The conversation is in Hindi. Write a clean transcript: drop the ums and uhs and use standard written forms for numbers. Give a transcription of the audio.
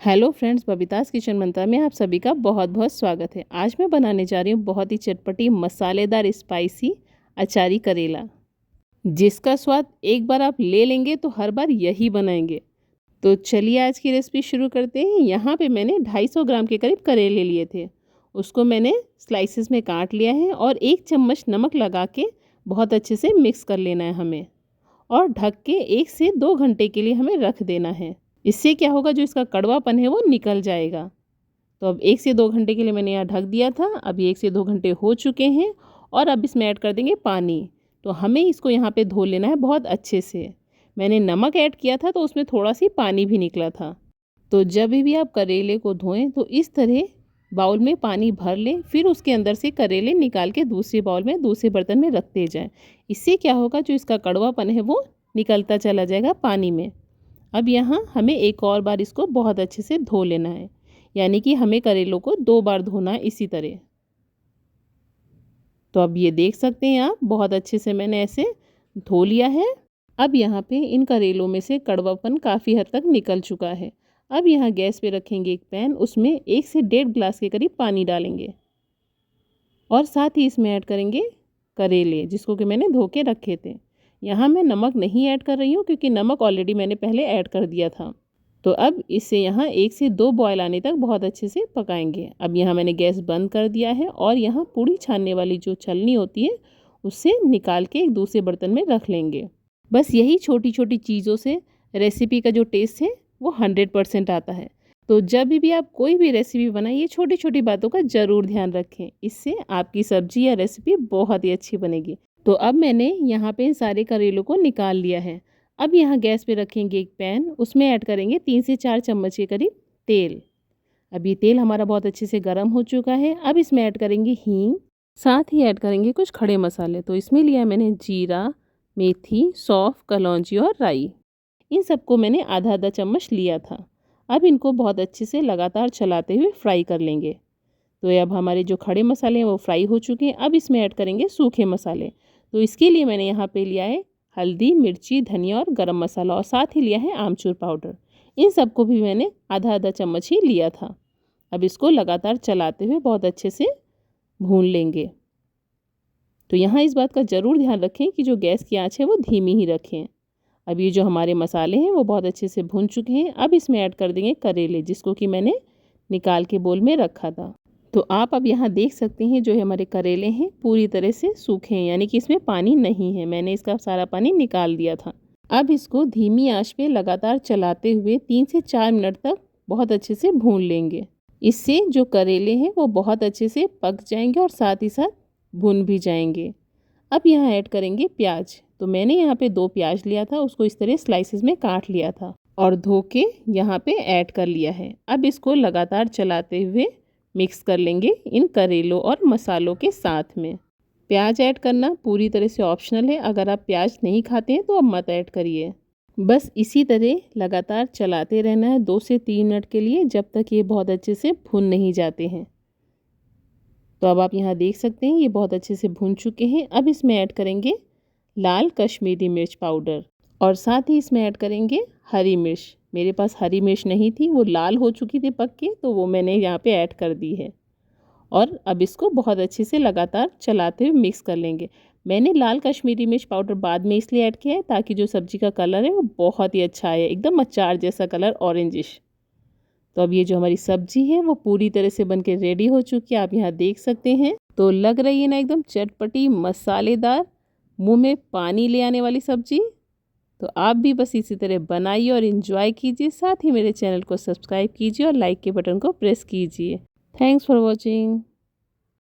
हेलो फ्रेंड्स, बबीताज़ किचन मंत्रा में आप सभी का बहुत बहुत स्वागत है। आज मैं बनाने जा रही हूँ बहुत ही चटपटी मसालेदार स्पाइसी अचारी करेला, जिसका स्वाद एक बार आप ले लेंगे तो हर बार यही बनाएंगे। तो चलिए आज की रेसिपी शुरू करते हैं। यहाँ पे मैंने 250 ग्राम के करीब करेले लिए थे। उसको मैंने स्लाइसिस में काट लिया है और 1 चम्मच नमक लगा के बहुत अच्छे से मिक्स कर लेना है हमें, और ढक के 1 से 2 घंटे के लिए हमें रख देना है। इससे क्या होगा, जो इसका कड़वापन है वो निकल जाएगा। तो अब 1 से 2 घंटे के लिए मैंने यहाँ ढक दिया था। अभी 1 से 2 घंटे हो चुके हैं और अब इसमें ऐड कर देंगे पानी। तो हमें इसको यहाँ पे धो लेना है बहुत अच्छे से। मैंने नमक ऐड किया था तो उसमें थोड़ा सी पानी भी निकला था। तो जब भी आप करेले को धोएं तो इस तरह बाउल में पानी भर लें, फिर उसके अंदर से करेले निकाल के दूसरे बाउल में दूसरे बर्तन में रखते जाएं। इससे क्या होगा, जो इसका कड़वापन है वो निकलता चला जाएगा पानी में। अब यहाँ हमें एक और बार इसको बहुत अच्छे से धो लेना है, यानी कि हमें करेलों को 2 बार धोना है इसी तरह। तो अब ये देख सकते हैं आप, बहुत अच्छे से मैंने ऐसे धो लिया है। अब यहाँ पे इन करेलों में से कड़वापन काफ़ी हद तक निकल चुका है। अब यहाँ गैस पे रखेंगे एक पैन, उसमें 1 से 1.5 गिलास के करीब पानी डालेंगे और साथ ही इसमें ऐड करेंगे करेले, जिसको कि मैंने धो के रखे थे। यहाँ मैं नमक नहीं ऐड कर रही हूँ क्योंकि नमक ऑलरेडी मैंने पहले ऐड कर दिया था। तो अब इसे यहाँ 1 से 2 बॉयल आने तक बहुत अच्छे से पकाएंगे। अब यहाँ मैंने गैस बंद कर दिया है और यहाँ पूड़ी छानने वाली जो छलनी होती है उससे निकाल के एक दूसरे बर्तन में रख लेंगे। बस यही छोटी छोटी चीज़ों से रेसिपी का जो टेस्ट है वो 100% आता है। तो जब भी आप कोई भी रेसिपी बनाइए, छोटी छोटी बातों का ज़रूर ध्यान रखें, इससे आपकी सब्जी या रेसिपी बहुत ही अच्छी बनेगी। तो अब मैंने यहाँ पे सारे करेलों को निकाल लिया है। अब यहाँ गैस पे रखेंगे एक पैन, उसमें ऐड करेंगे 3 से 4 चम्मच के करीब तेल। अब ये तेल हमारा बहुत अच्छे से गर्म हो चुका है। अब इसमें ऐड करेंगे हींग, साथ ही ऐड करेंगे कुछ खड़े मसाले। तो इसमें लिया मैंने जीरा, मेथी, सौंफ, कलौंजी और राई। इन सबको मैंने आधा आधा चम्मच लिया था। अब इनको बहुत अच्छे से लगातार चलाते हुए फ्राई कर लेंगे। तो अब हमारे जो खड़े मसाले हैं वो फ्राई हो चुके हैं। अब इसमें ऐड करेंगे सूखे मसाले। तो इसके लिए मैंने यहाँ पे लिया है हल्दी, मिर्ची, धनिया और गरम मसाला, और साथ ही लिया है आमचूर पाउडर। इन सबको भी मैंने आधा आधा चम्मच ही लिया था। अब इसको लगातार चलाते हुए बहुत अच्छे से भून लेंगे। तो यहाँ इस बात का ज़रूर ध्यान रखें कि जो गैस की आंच है वो धीमी ही रखें। अब ये जो हमारे मसाले हैं वो बहुत अच्छे से भून चुके हैं। अब इसमें ऐड कर देंगे करेले, जिसको कि मैंने निकाल के बोल में रखा था। तो आप अब यहाँ देख सकते हैं जो हमारे करेले हैं पूरी तरह से सूखे हैं, यानी कि इसमें पानी नहीं है। मैंने इसका सारा पानी निकाल दिया था। अब इसको धीमी आंच पे लगातार चलाते हुए 3 से 4 मिनट तक बहुत अच्छे से भून लेंगे। इससे जो करेले हैं वो बहुत अच्छे से पक जाएंगे और साथ ही साथ भुन भी जाएंगे। अब यहाँ ऐड करेंगे प्याज। तो मैंने यहाँ पे 2 प्याज लिया था, उसको इस तरह स्लाइसेस में काट लिया था और धो के यहाँ पे ऐड कर लिया है। अब इसको लगातार चलाते हुए मिक्स कर लेंगे इन करेलों और मसालों के साथ में। प्याज ऐड करना पूरी तरह से ऑप्शनल है। अगर आप प्याज नहीं खाते हैं तो अब मत ऐड करिए। बस इसी तरह लगातार चलाते रहना है 2 से 3 मिनट के लिए, जब तक ये बहुत अच्छे से भुन नहीं जाते हैं। तो अब आप यहाँ देख सकते हैं ये बहुत अच्छे से भुन चुके हैं। अब इसमें ऐड करेंगे लाल कश्मीरी मिर्च पाउडर और साथ ही इसमें ऐड करेंगे हरी मिर्च। मेरे पास हरी मिर्च नहीं थी, वो लाल हो चुकी थी पक के, तो वो मैंने यहाँ पे ऐड कर दी है। और अब इसको बहुत अच्छे से लगातार चलाते हुए मिक्स कर लेंगे। मैंने लाल कश्मीरी मिर्च पाउडर बाद में इसलिए ऐड किया है ताकि जो सब्ज़ी का कलर है वो बहुत ही अच्छा आए, एकदम अचार जैसा कलर, ऑरेंजिश। तो अब ये जो हमारी सब्जी है वो पूरी तरह से बनके रेडी हो चुकी है, आप यहाँ देख सकते हैं। तो लग रही है ना एकदम चटपटी, मसालेदार, मुंह में पानी ले आने वाली सब्जी। तो आप भी बस इसी तरह बनाइए और इन्जॉय कीजिए। साथ ही मेरे चैनल को सब्सक्राइब कीजिए और लाइक के बटन को प्रेस कीजिए। Thanks for watching.